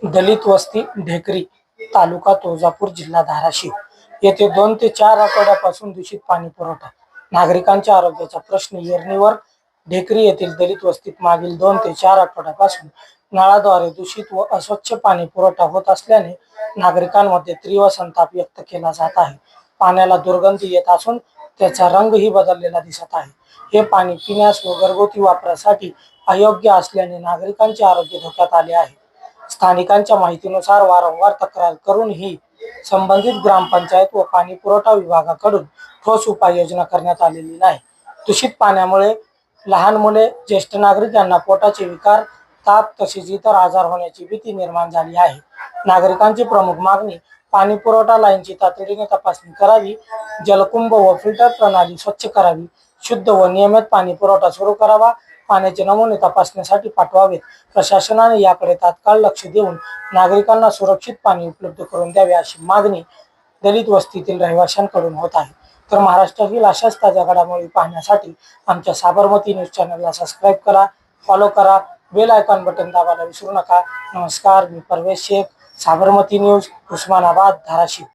दलित वस्ती ढेकरी, तालुका तुळजापूर, जिल्हा धाराशिव येथे 2 ते 4 आठवड्यापासून दूषित पाणी पुरवठा. नागरिकांच्या आरोग्याचा प्रश्न. येरणीवर ढेकरी येथील दलित वस्तीत मागील 2 ते 4 आठवड्यापासून नळाद्वारे दूषित व अस्वच्छ पाणी पुरवठा होत असल्याने नागरिकांमध्ये तीव्र संताप व्यक्त केला जात आहे. पाण्याला दुर्गंधी येत असून त्याचा रंगही बदललेला दिसत आहे. हे पाणी पिण्यास व घरगुती वापरासाठी अयोग्य असल्याने नागरिकांचे आरोग्य धोक्यात आले आहे. स्थानिकांच्या माहितीनुसार वारंवार तक्रार करूनही संबंधित ग्रामपंचायत व पाणी पुरवठा विभागाकडून ठोस उपाययोजना करण्यात आलेली नाही. दूषित पाण्यामुळे लहान मुले, ज्येष्ठ नागरिक यांना पोटाचे विकार, ताप तसेच इतर आजार होण्याची भीती निर्माण झाली आहे. नागरिकांची प्रमुख मागणी पाणी पुरवठा लाईनची तातडीने तपासणी करावी, जलकुंभ व फिल्टर प्रणाली स्वच्छ करावी, शुद्ध व नियमित पाणी पुरवठा सुरू करावा, पाण्याचे नमुने तपासणीसाठी पाठवावेत. प्रशासनाने याकडे तात्काळ लक्ष देऊन नागरिकांना सुरक्षित पाणी उपलब्ध करून द्यावे अशी मागणी दलित वस्तीतील रहिवाशांकडून होत आहे. तर महाराष्ट्रातील अशाच ताज्या घडामोडी पाहण्यासाठी आमच्या साबरमती न्यूज चॅनलला सबस्क्राईब करा, फॉलो करा, बेल आयकॉन बटन दाबायला विसरू नका. नमस्कार, मी परवेश शेख, साबरमती न्यूज, उस्मानाबाद, धाराशिव.